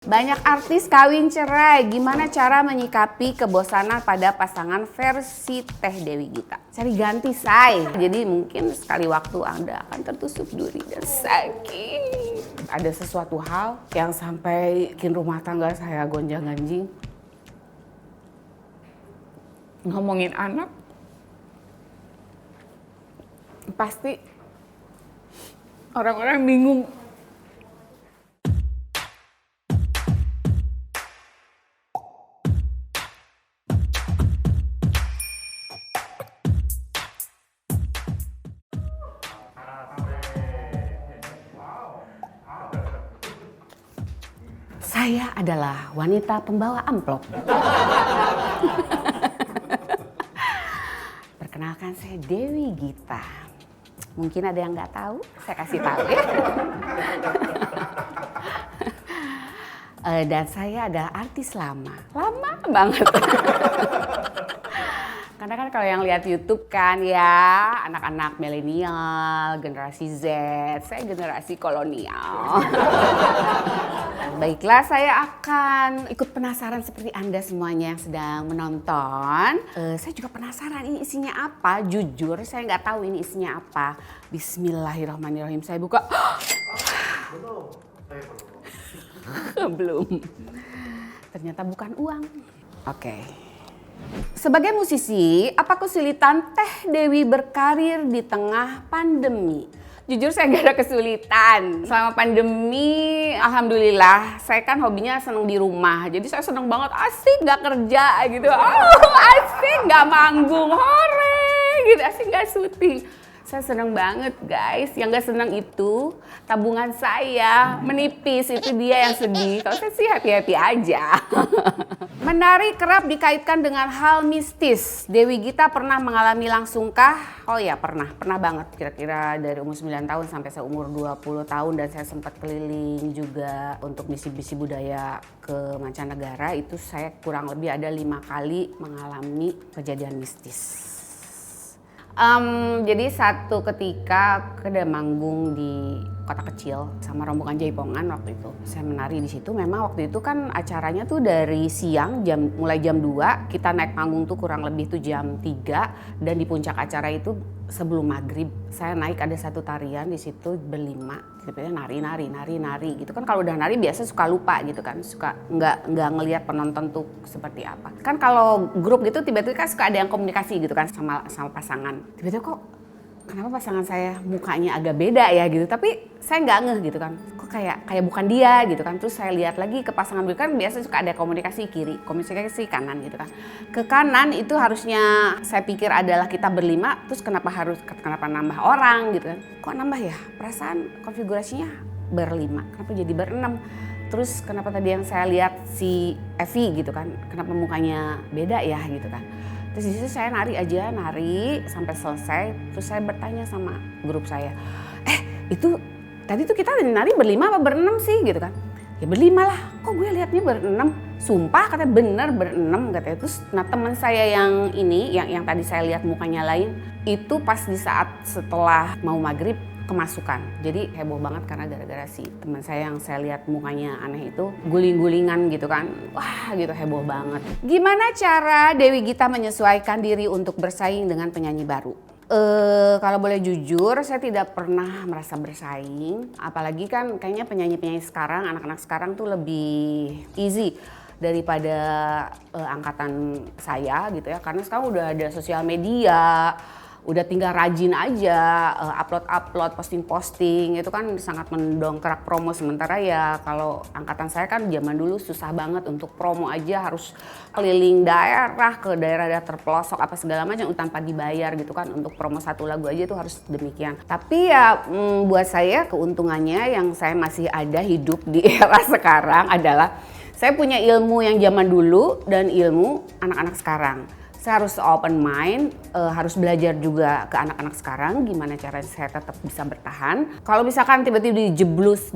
Banyak artis kawin cerai, gimana cara menyikapi kebosanan pada pasangan versi Teh Dewi Gita? Cari ganti, say. Jadi mungkin sekali waktu Anda akan tertusuk duri dan sakit. Ada sesuatu hal yang sampai bikin rumah tangga saya gonjang-ganjing. Ngomongin anak, pasti orang-orang bingung. Saya adalah wanita pembawa amplop. Perkenalkan, saya Dewi Gita. Mungkin ada yang nggak tahu, saya kasih tahu ya. Dan saya adalah artis lama banget. Karena kan kalau yang lihat YouTube kan ya, anak-anak milenial, generasi Z, saya generasi kolonial. Baiklah, saya akan ikut penasaran seperti Anda semuanya yang sedang menonton. Saya juga penasaran ini isinya apa. Jujur, saya nggak tahu ini isinya apa. Bismillahirrahmanirrahim. Saya buka. Belum. Ternyata bukan uang. Oke. Sebagai musisi, apa kesulitan Teh Dewi berkarir di tengah pandemi? Jujur saya gak ada kesulitan. Selama pandemi, alhamdulillah, saya kan hobinya seneng di rumah. Jadi saya seneng banget, asik gak kerja gitu. Asik gak manggung, hore gitu, asik gak syuting. Saya seneng banget guys, yang gak seneng itu tabungan saya menipis, itu dia yang sedih. Kalau saya sih happy-happy aja. Menari kerap dikaitkan dengan hal mistis. Dewi Gita pernah mengalami langsungkah? Oh ya pernah banget. Kira-kira dari umur 9 tahun sampai saya umur 20 tahun dan saya sempat keliling juga untuk misi-misi budaya ke mancanegara. Itu saya kurang lebih ada 5 kali mengalami kejadian mistis. Jadi satu ketika ada manggung di kota kecil sama rombongan Jaipongan waktu itu. Saya menari di situ. Memang waktu itu kan acaranya tuh dari siang mulai jam 2, kita naik panggung tuh kurang lebih tuh jam 3 dan di puncak acara itu sebelum maghrib saya naik ada satu tarian di situ berlima. Tiba-tiba nari gitu kan. Kalau udah nari biasa suka lupa gitu kan, suka nggak ngelihat penonton tuh seperti apa. Kan kalau grup gitu tiba-tiba kan suka ada yang komunikasi gitu kan sama pasangan. Tiba-tiba kok kenapa pasangan saya mukanya agak beda ya gitu, tapi saya nggak ngeh gitu kan, kok kayak bukan dia gitu kan. Terus saya lihat lagi ke pasangan berikutnya, kan biasa suka ada komunikasi kiri, komunikasi kanan gitu kan. Ke kanan itu harusnya saya pikir adalah kita berlima, terus kenapa nambah orang gitu kan. Kok nambah ya, perasaan konfigurasinya berlima, kenapa jadi berenam. Terus kenapa tadi yang saya lihat si Evi gitu kan, kenapa mukanya beda ya gitu kan. Terus di situ saya nari sampai selesai. Terus saya bertanya sama grup saya, itu tadi tuh kita nari berlima apa berenam sih gitu kan? Ya berlima lah, kok gue liatnya berenam? Sumpah katanya bener berenam katanya. Terus nah teman saya yang ini, yang tadi saya lihat mukanya lain, itu pas di saat setelah mau maghrib kemasukan. Jadi heboh banget karena gara-gara si teman saya yang saya lihat mukanya aneh itu guling-gulingan gitu kan. Wah gitu, heboh banget. Gimana cara Dewi Gita menyesuaikan diri untuk bersaing dengan penyanyi baru? Kalau boleh jujur, saya tidak pernah merasa bersaing. Apalagi kan kayaknya penyanyi-penyanyi sekarang, anak-anak sekarang tuh lebih easy daripada angkatan saya gitu ya. Karena sekarang udah ada sosial media, udah tinggal rajin aja upload, posting itu kan sangat mendongkrak promo. Sementara ya kalau angkatan saya kan zaman dulu susah banget untuk promo aja, harus keliling daerah ke daerah terpelosok apa segala macam tanpa dibayar gitu kan. Untuk promo satu lagu aja itu harus demikian. Tapi ya buat saya keuntungannya yang saya masih ada hidup di era sekarang adalah saya punya ilmu yang zaman dulu dan ilmu anak-anak sekarang. Saya harus open mind, harus belajar juga ke anak-anak sekarang gimana cara saya tetap bisa bertahan. Kalau misalkan tiba-tiba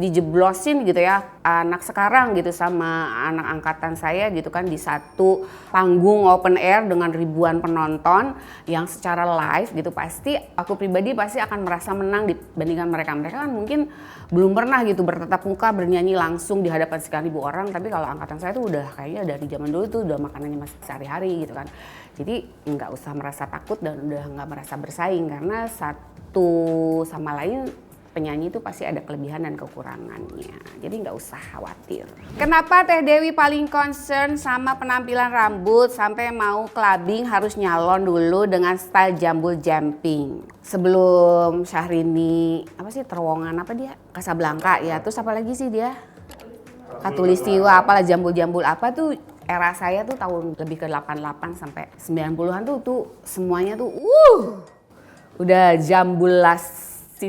dijeblosin gitu ya anak sekarang gitu sama anak angkatan saya gitu kan di satu panggung open air dengan ribuan penonton yang secara live gitu, pasti aku pribadi pasti akan merasa menang dibandingkan mereka. Mereka kan mungkin belum pernah gitu bertatap muka bernyanyi langsung di hadapan sekian ribu orang, tapi kalau angkatan saya tuh udah kayaknya dari zaman dulu tuh udah makanannya masih sehari-hari gitu kan. Jadi nggak usah merasa takut dan udah nggak merasa bersaing, karena satu sama lain penyanyi itu pasti ada kelebihan dan kekurangannya. Jadi nggak usah khawatir. Kenapa Teh Dewi paling concern sama penampilan rambut sampai mau clubbing harus nyalon dulu dengan style jambul jumping? Sebelum Syahrini, apa sih terowongan apa dia? Casablanca ya, terus apa lagi sih dia? Katulistiwa apalah jambul-jambul apa tuh. Era saya tuh tahun lebih ke 88 sampai 90-an tuh semuanya tuh udah jambulasi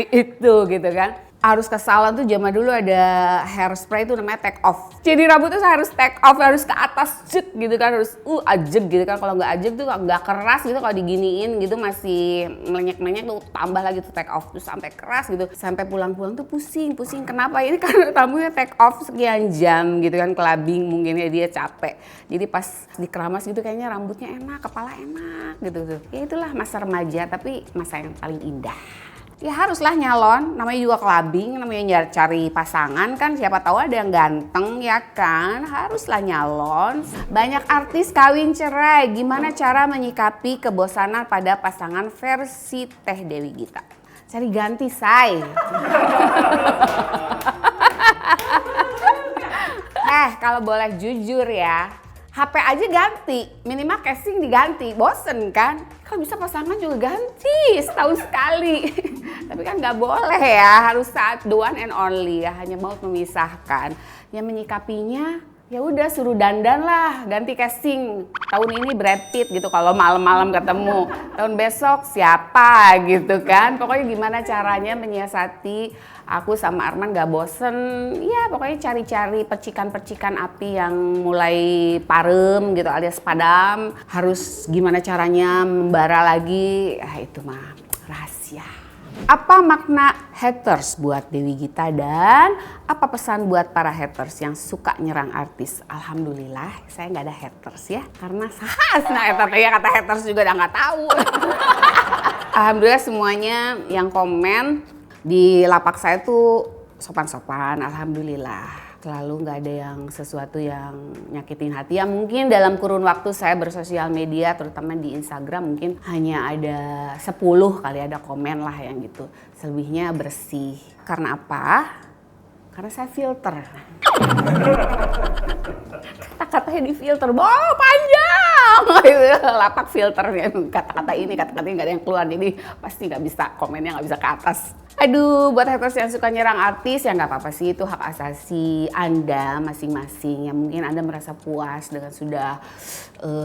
itu gitu kan. Harus ke salon tuh zaman dulu ada hairspray itu namanya take off. Jadi rambut tuh harus take off, harus ke atas cek gitu kan, harus ajeg gitu kan. Kalau nggak ajeg tuh nggak keras gitu, kalau diginiin gitu masih melenyek-melenyek tuh tambah lagi tuh take off tuh sampai keras gitu. Sampai pulang-pulang tuh pusing. Kenapa? Ini karena rambutnya take off sekian jam gitu kan, clubbing mungkin ya dia capek. Jadi pas dikeramas gitu kayaknya rambutnya enak, kepala enak gitu. Ya itulah masa remaja tapi masa yang paling indah. Ya haruslah nyalon, namanya juga clubbing, namanya cari pasangan kan, siapa tahu ada yang ganteng ya kan, haruslah nyalon. Banyak artis kawin cerai, gimana cara menyikapi kebosanan pada pasangan versi Teh Dewi Gita? Cari ganti, say. Kalau boleh jujur ya, HP aja ganti, minimal casing diganti, bosen kan? Kalau bisa pasangan juga ganti setahun sekali. Tapi kan nggak boleh ya, harus saat the one and only ya, hanya maut memisahkan. Yang menyikapinya ya udah suruh dandan lah, ganti casing. Tahun ini Brad Pitt gitu kalau malam-malam ketemu. Tahun besok siapa gitu kan. Pokoknya gimana caranya menyiasati aku sama Arman gak bosen. Ya pokoknya cari-cari percikan-percikan api yang mulai parem gitu alias padam. Harus gimana caranya membara lagi, itu mah rahasia. Apa makna haters buat Dewi Gita dan apa pesan buat para haters yang suka nyerang artis? Alhamdulillah saya nggak ada haters ya, karena kata haters juga udah nggak tahu. Alhamdulillah semuanya yang komen di lapak saya tuh sopan-sopan, alhamdulillah. Selalu nggak ada yang sesuatu yang nyakitin hati. Ya mungkin dalam kurun waktu saya bersosial media, terutama di Instagram, mungkin hanya ada 10 kali ada komen lah yang gitu. Selebihnya bersih. Karena apa? Karena saya filter. Kata-katanya di filter, panjang. Lapak filternya, kata-kata ini nggak ada yang keluar. Jadi pasti nggak bisa, komennya nggak bisa ke atas. Aduh, buat haters yang suka nyerang artis ya nggak apa-apa sih, itu hak asasi Anda masing-masing. Ya mungkin Anda merasa puas dengan sudah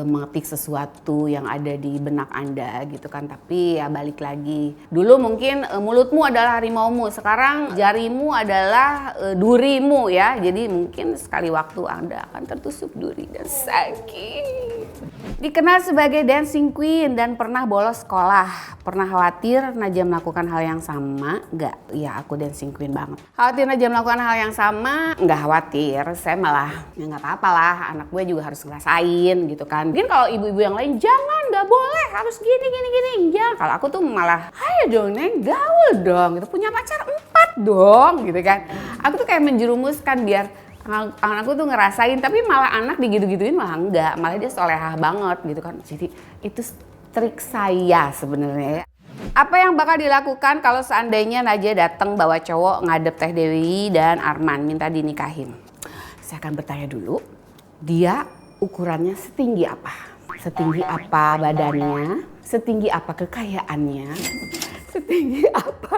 mengetik sesuatu yang ada di benak Anda gitu kan. Tapi ya balik lagi, dulu mungkin mulutmu adalah harimaumu, sekarang jarimu adalah durimu ya. Jadi mungkin sekali waktu Anda akan tertusuk duri dan sakit. Dikenal sebagai dancing queen dan pernah bolos sekolah. Pernah khawatir Najwa melakukan hal yang sama? Enggak, ya aku dancing queen banget. Khawatir Najwa melakukan hal yang sama? Enggak khawatir, saya malah ya nggak apa-apa lah, anak gue juga harus ngerasain gitu kan. Mungkin kalau ibu-ibu yang lain jangan, nggak boleh, harus gini. Jangan. Kalau aku tuh malah, ayo dong Neng, gaul dong, gitu. Punya pacar 4 dong gitu kan. Aku tuh kayak menjerumuskan biar anakku tuh ngerasain, tapi malah anak digitu-gituin malah enggak, malah dia solehah banget gitu kan. Jadi itu trik saya sebenarnya ya. Apa yang bakal dilakukan kalau seandainya Najwa datang bawa cowok ngadep Teh Dewi dan Arman minta dinikahin? Saya akan bertanya dulu, dia ukurannya setinggi apa? Setinggi apa badannya? Setinggi apa kekayaannya? Setinggi apa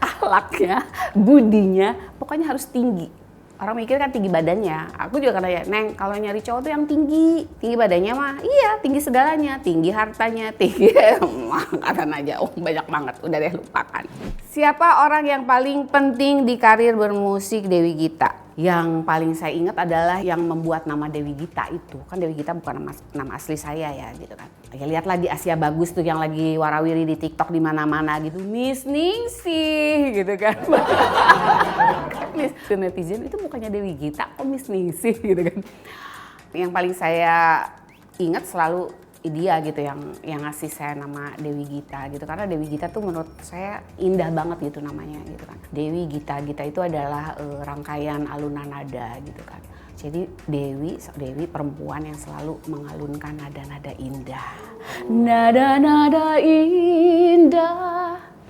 akhlaknya, budinya? Pokoknya harus tinggi. Orang mikir kan tinggi badannya. Aku juga katanya, Neng, kalau nyari cowok tuh yang tinggi. Tinggi badannya mah, iya tinggi segalanya. Tinggi hartanya, tinggi angkatan aja. Banyak banget, udah deh lupakan. Siapa orang yang paling penting di karir bermusik Dewi Gita? Yang paling saya ingat adalah yang membuat nama Dewi Gita itu. Kan Dewi Gita bukan nama asli saya ya gitu kan. Ya lihatlah di Asia Bagus tuh yang lagi warawiri di TikTok di mana-mana gitu. Miss Ningsih gitu kan. Miss netizen itu bukannya Dewi Gita kok Miss Ningsih gitu kan. Yang paling saya ingat selalu dia gitu yang ngasih saya nama Dewi Gita gitu, karena Dewi Gita tuh menurut saya indah banget gitu namanya gitu kan. Dewi Gita itu adalah rangkaian alunan nada gitu kan. Jadi Dewi perempuan yang selalu mengalunkan nada-nada indah. Nada-nada indah.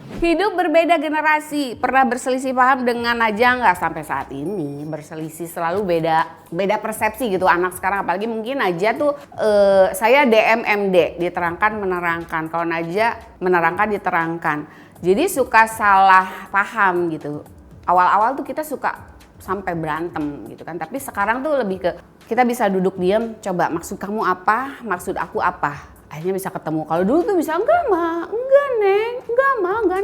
Hidup berbeda generasi, pernah berselisih paham dengan Najah nggak sampai saat ini? Berselisih selalu beda persepsi gitu anak sekarang, apalagi mungkin Najah tuh saya DMMD, diterangkan menerangkan, kalau Najah menerangkan diterangkan. Jadi suka salah paham gitu. Awal-awal tuh kita suka sampai berantem gitu kan, tapi sekarang tuh lebih ke kita bisa duduk diam, coba maksud kamu apa, maksud aku apa. Akhirnya bisa ketemu. Kalau dulu tuh bisa enggak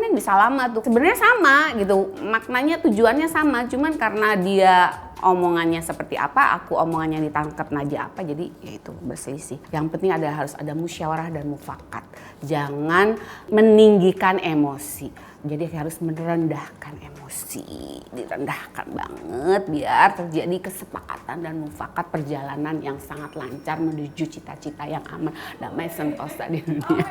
neng, bisa lama tuh. Sebenarnya sama gitu, maknanya tujuannya sama, cuman karena dia omongannya seperti apa, aku omongannya ditangkap Najah apa, jadi ya itu berselisih. Yang penting harus ada musyawarah dan mufakat. Jangan meninggikan emosi. Jadi harus merendahkan emosi, direndahkan banget biar terjadi kesepakatan dan mufakat perjalanan yang sangat lancar menuju cita-cita yang aman, damai, sentosa di dunia.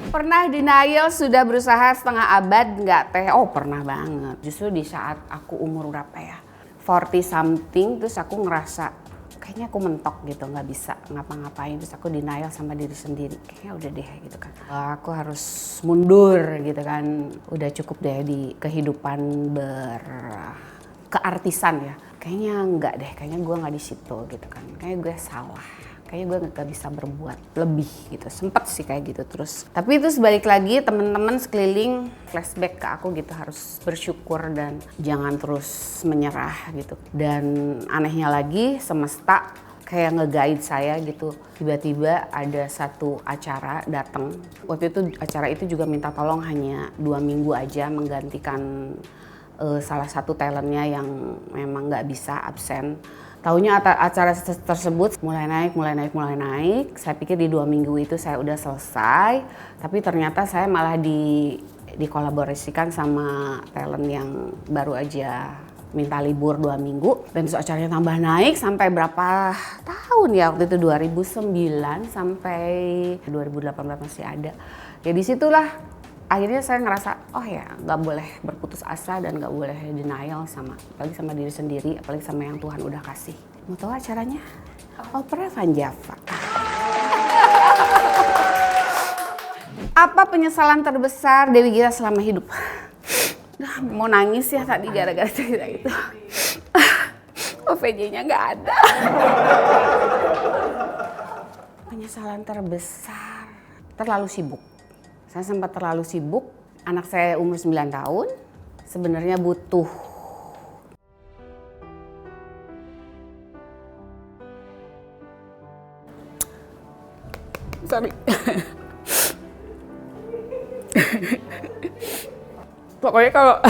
Pernah denial sudah berusaha setengah abad nggak teh? Oh pernah banget. Justru di saat aku umur berapa ya? 40 something, terus aku ngerasa kayaknya aku mentok gitu, nggak bisa ngapa-ngapain, terus aku denial sama diri sendiri, kayaknya udah deh gitu kan, aku harus mundur gitu kan, udah cukup deh di kehidupan berkeartisan ya, kayaknya enggak deh, kayaknya gue nggak di situ gitu kan, kayaknya gue salah, kayaknya gue nggak bisa berbuat lebih gitu, sempet sih kayak gitu terus. Tapi itu sebalik lagi teman-teman sekeliling flashback ke aku gitu, harus bersyukur dan jangan terus menyerah gitu. Dan anehnya lagi semesta kayak nge-guide saya gitu, tiba-tiba ada satu acara datang. Waktu itu acara itu juga minta tolong hanya 2 minggu aja menggantikan salah satu talentnya yang memang nggak bisa absen. Taunya acara tersebut mulai naik. Saya pikir di 2 minggu itu saya udah selesai, tapi ternyata saya malah dikolaborasikan sama talent yang baru aja minta libur 2 minggu. Dan terus acaranya tambah naik sampai berapa tahun ya, waktu itu 2009 sampai 2018 masih ada. Ya disitulah akhirnya saya ngerasa, oh ya nggak boleh berputus asa dan nggak boleh denial apalagi sama diri sendiri, apalagi sama yang Tuhan udah kasih. Mau tahu acaranya? Opera Van Java. Apa penyesalan terbesar Dewi Gita selama hidup? Mau nangis ya tadi gara-gara cerita itu. OVJ-nya nggak ada. Penyesalan terbesar, terlalu sibuk. Saya sempat terlalu sibuk, anak saya umur 9 tahun, sebenarnya butuh pokoknya kalau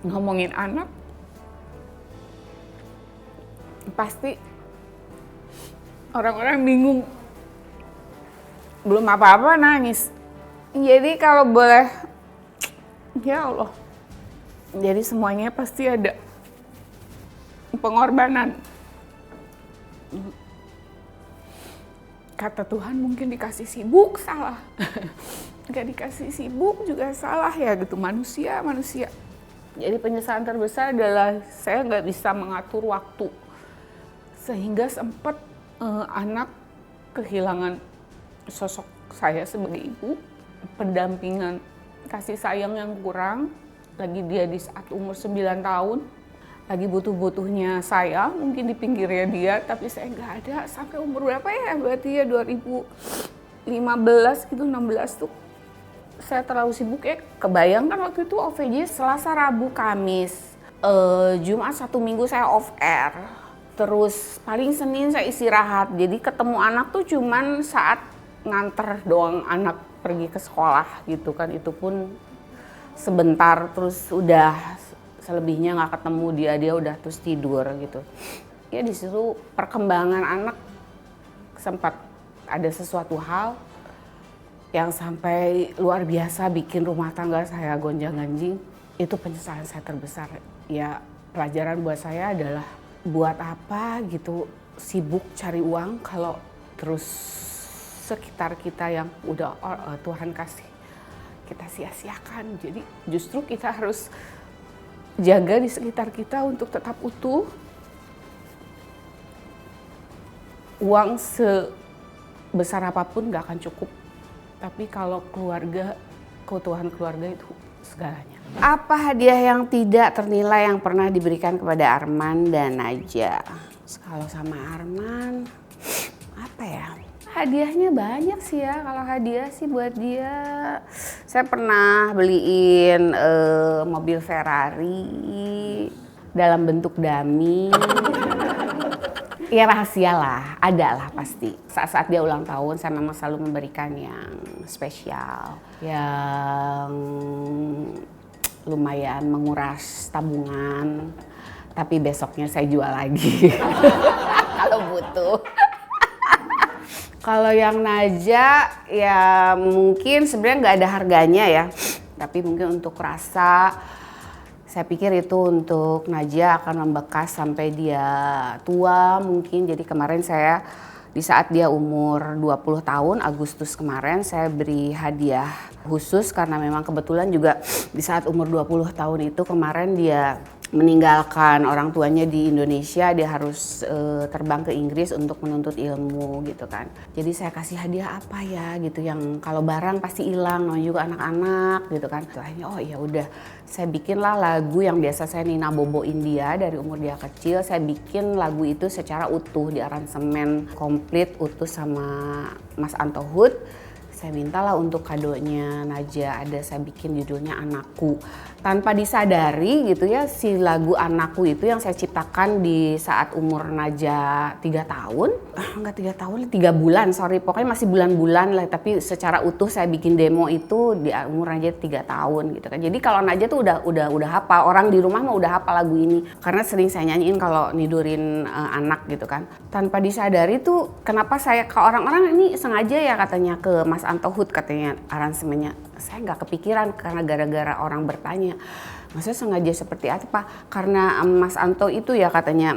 ngomongin anak, pasti orang-orang bingung. Belum apa-apa nangis. Jadi kalau boleh, ya Allah. Jadi semuanya pasti ada pengorbanan. Kata Tuhan mungkin dikasih sibuk salah. Gak dikasih sibuk juga salah ya gitu, manusia. Jadi penyesalan terbesar adalah saya gak bisa mengatur waktu. Sehingga sempat anak kehilangan sosok saya sebagai ibu, pendampingan kasih sayang yang kurang, lagi dia di saat umur 9 tahun, lagi butuh-butuhnya saya, mungkin di pinggirnya dia, tapi saya nggak ada sampai umur berapa ya, berarti ya 2015 gitu, 16 tuh saya terlalu sibuk ya, kebayang kan waktu itu OVJ Selasa, Rabu, Kamis, Jumat 1 minggu saya off air. Terus paling Senin saya istirahat, jadi ketemu anak tuh cuman saat nganter doang anak pergi ke sekolah gitu kan, itu pun sebentar terus udah, selebihnya nggak ketemu dia udah terus tidur gitu. Ya di situ perkembangan anak sempat ada sesuatu hal yang sampai luar biasa bikin rumah tangga saya gonjang-ganjing. Itu penyesalan saya terbesar. Ya pelajaran buat saya adalah buat apa gitu sibuk cari uang kalau terus sekitar kita yang udah Tuhan kasih kita sia-siakan. Jadi justru kita harus jaga di sekitar kita untuk tetap utuh. Uang sebesar apapun gak akan cukup. Tapi kalau keluarga, keutuhan keluarga itu segalanya. Apa hadiah yang tidak ternilai yang pernah diberikan kepada Arman dan Najah? Kalau sama Arman, apa ya? Hadiahnya banyak sih ya. Kalau hadiah sih buat dia, saya pernah beliin mobil Ferrari dalam bentuk dummy. Ya rahasia lah, ada lah pasti. Saat-saat dia ulang tahun, saya memang selalu memberikan yang spesial, yang lumayan menguras tabungan. Tapi besoknya saya jual lagi kalau butuh. Kalau yang Najah ya mungkin sebenarnya nggak ada harganya ya, tapi mungkin untuk rasa saya pikir itu untuk Najah akan membekas sampai dia tua mungkin. Jadi kemarin saya di saat dia umur 20 tahun Agustus kemarin saya beri hadiah khusus karena memang kebetulan juga di saat umur 20 tahun itu kemarin dia meninggalkan orang tuanya di Indonesia, dia harus terbang ke Inggris untuk menuntut ilmu gitu kan. Jadi saya kasih hadiah apa ya gitu yang kalau barang pasti hilang, namanya juga anak-anak gitu kan. Akhirnya oh ya udah, saya bikinlah lagu yang biasa saya Nina Boboin dia dari umur dia kecil. Saya bikin lagu itu secara utuh, di aransemen komplit utuh sama Mas Anto Hood. Saya mintalah untuk kadonya Najah, ada saya bikin judulnya Anakku. Tanpa disadari gitu ya, si lagu Anakku itu yang saya ciptakan di saat umur Najah 3 tahun. Enggak 3 tahun, 3 bulan, sorry. Pokoknya masih bulan-bulan lah, tapi secara utuh saya bikin demo itu di umur Najah 3 tahun gitu kan. Jadi kalau Najah tuh udah hafal, orang di rumah mah udah hafal lagu ini. Karena sering saya nyanyiin kalau nidurin anak gitu kan. Tanpa disadari tuh kenapa saya ke orang-orang ini sengaja ya katanya ke Mas Anto Hood katanya aransemennya. Saya nggak kepikiran karena gara-gara orang bertanya, maksudnya sengaja seperti apa? Karena Mas Anto itu ya katanya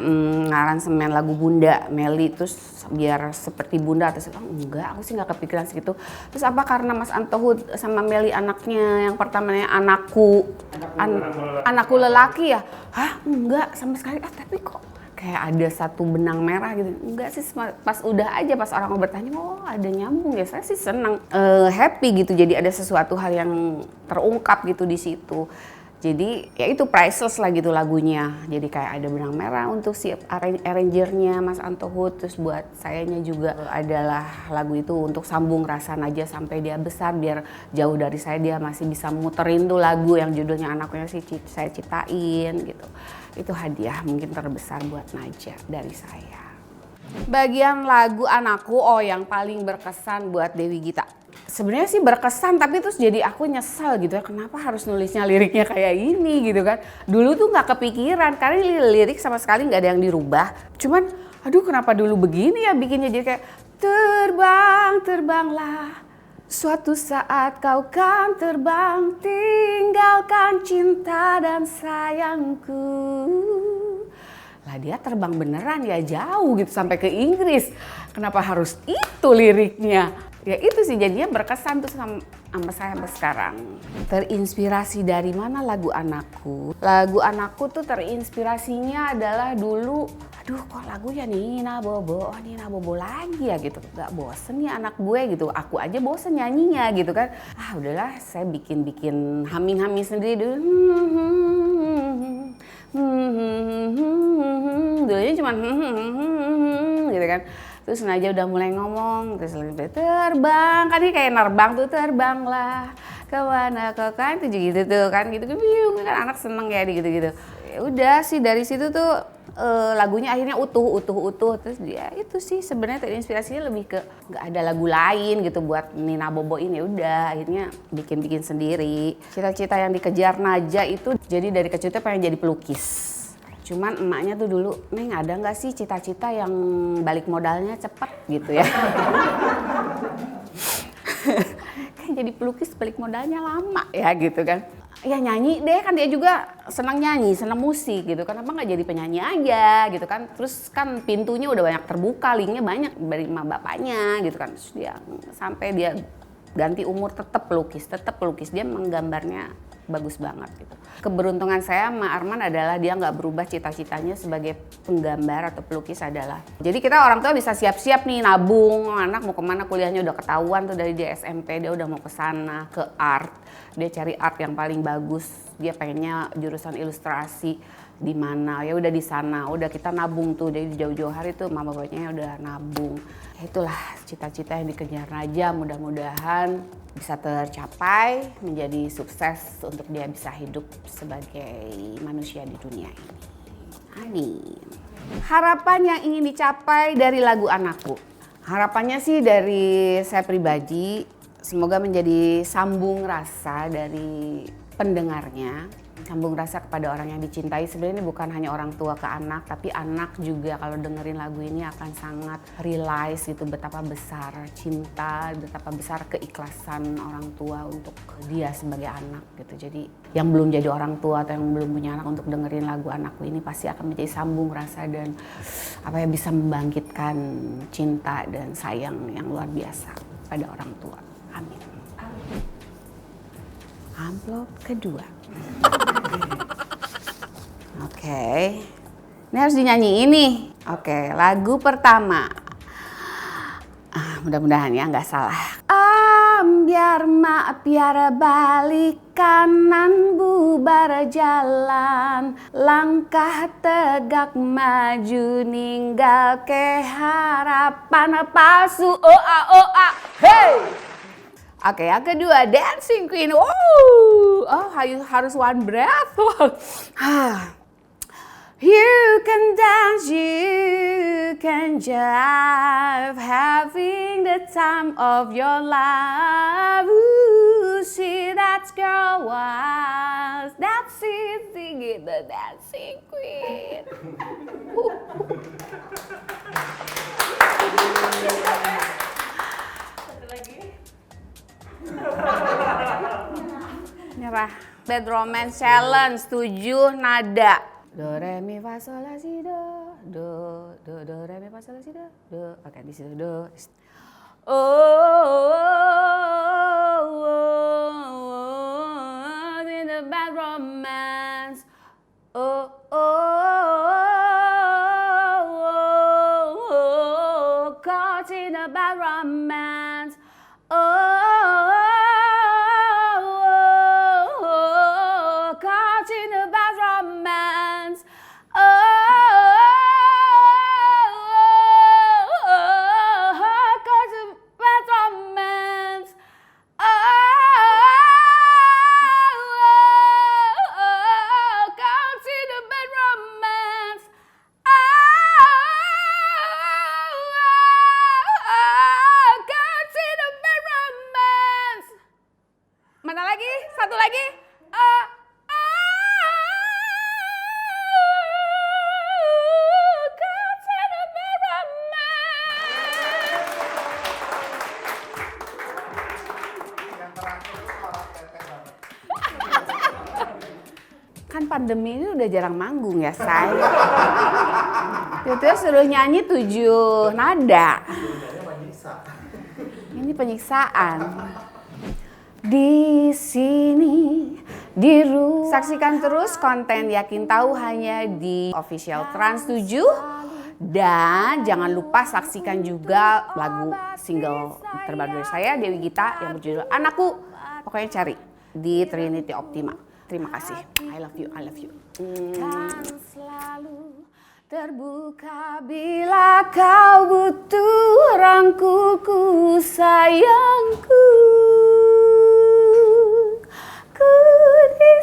ngaransemen lagu Bunda Meli terus biar seperti Bunda atau enggak, aku sih nggak kepikiran segitu. Terus apa karena Mas Anto Hood sama Meli anaknya yang pertamanya anakku lelaki ya? Hah enggak sama sekali. Tapi kok kayak ada satu benang merah gitu. Enggak sih, pas udah aja pas orang mau bertanya, oh ada nyambung ya, saya sih seneng, happy gitu. Jadi ada sesuatu hal yang terungkap gitu di situ. Jadi ya itu priceless lah gitu lagunya. Jadi kayak ada benang merah untuk si arrangernya Mas Anto Hood. Terus buat sayanya juga adalah lagu itu untuk sambung rasa Najah sampai dia besar. Biar jauh dari saya dia masih bisa muterin tuh lagu yang judulnya Anaknya sih saya ciptain gitu. Itu hadiah mungkin terbesar buat Najah dari saya. Bagian lagu Anakku, oh yang paling berkesan buat Dewi Gita. Sebenarnya sih berkesan tapi terus jadi aku nyesel gitu ya, kenapa harus nulisnya liriknya kayak ini gitu kan. Dulu tuh nggak kepikiran karena lirik sama sekali nggak ada yang dirubah. Cuman aduh kenapa dulu begini ya bikinnya, jadi kayak terbanglah. Suatu saat kau kan terbang, tinggalkan cinta dan sayangku. Lah dia terbang beneran ya, jauh gitu sampai ke Inggris. Kenapa harus itu liriknya? Ya itu sih jadinya berkesan tuh sama saya sampai sekarang. Terinspirasi dari mana lagu Anakku? Lagu Anakku tuh terinspirasinya adalah dulu, aduh kok lagunya Nina Bobo, oh Nina Bobo lagi ya gitu. Gak bosen ya anak gue gitu, aku aja bosen nyanyinya gitu kan. Ah udahlah saya bikin humming sendiri dulu. Dulunya cuma gitu kan. Terus Najah udah mulai ngomong, terus terbang, kan ini kayak nerbang tuh, terbanglah kemana kau kan tuh gitu tuh kan, gitu kan anak seneng ya gitu. Ya udah sih dari situ tuh lagunya akhirnya utuh. Terus dia itu sih sebenarnya terinspirasinya lebih ke nggak ada lagu lain gitu buat Nina Bobo ini. Udah akhirnya bikin sendiri. Cita-cita yang dikejar Naja itu jadi dari kecil tuh pengen jadi pelukis. Cuman emaknya tuh dulu, Neng ada nggak sih cita-cita yang balik modalnya cepet gitu ya. Kan jadi pelukis balik modalnya lama ya gitu kan. Ya nyanyi deh, kan dia juga senang nyanyi, senang musik gitu. Kenapa nggak jadi penyanyi aja gitu kan. Terus kan pintunya udah banyak terbuka, linknya banyak dari emak bapaknya gitu kan. Terus dia sampai dia ganti umur tetap pelukis. Dia menggambarnya bagus banget gitu. Keberuntungan saya sama Arman adalah dia nggak berubah cita-citanya sebagai penggambar atau pelukis adalah. Jadi kita orang tua bisa siap-siap nih nabung, anak mau kemana kuliahnya udah ketahuan tuh dari dia SMP, dia udah mau ke sana, ke art. Dia cari art yang paling bagus, dia pengennya jurusan ilustrasi di mana, ya udah di sana, udah kita nabung tuh dari jauh-jauh hari tuh mama bapaknya udah nabung. Itulah cita-cita yang dikejar Naja, mudah-mudahan bisa tercapai, menjadi sukses untuk dia bisa hidup sebagai manusia di dunia ini. Amin. Harapan yang ingin dicapai dari lagu Anakku. Harapannya sih dari saya pribadi, semoga menjadi sambung rasa dari pendengarnya. Sambung rasa kepada orang yang dicintai. Sebenarnya ini bukan hanya orang tua ke anak, tapi anak juga kalau dengerin lagu ini akan sangat realize gitu betapa besar cinta, betapa besar keikhlasan orang tua untuk dia sebagai anak gitu. Jadi yang belum jadi orang tua atau yang belum punya anak untuk dengerin lagu Anakku ini pasti akan menjadi sambung rasa dan bisa membangkitkan cinta dan sayang yang luar biasa pada orang tua. Amin. Amplop kedua. Oke. Ini harus dinyanyiin nih. Oke, lagu pertama. Mudah-mudahan ya nggak salah. Biar mak biar balik kanan bubar jalan, langkah tegak maju ninggal ke harapan palsu. Hey. Oke, yang kedua Dancing Queen. Harus one breath. You can dance, you can jive, having the time of your life. Ooh, see that girl was dancing, singing the Dancing Queen. Nyerah. Bad Romance Challenge 7 nada. Do re mi fa sol la si do re mi fa sol la si do. Oke, di situ do. In the bad romance. Caught in a bad romance. Caught in a bad romance. Caught in a bad romance. Caught in a bad romance. Caught in a bad romance. Mana lagi? Satu lagi. Kan pandemi ini udah jarang manggung ya, say. Itu suruh nyanyi 7 nada. Ini penyiksaan. Di sini saksikan terus konten Yakin Tahu hanya di official Trans 7 dan jangan lupa saksikan juga lagu single terbaru dari saya Dewi Gita yang berjudul Anakku. Pokoknya cari di Trinity Optima. Terima kasih. I love you. Kan selalu terbuka bila kau butuh rangkulku sayangku. Ku di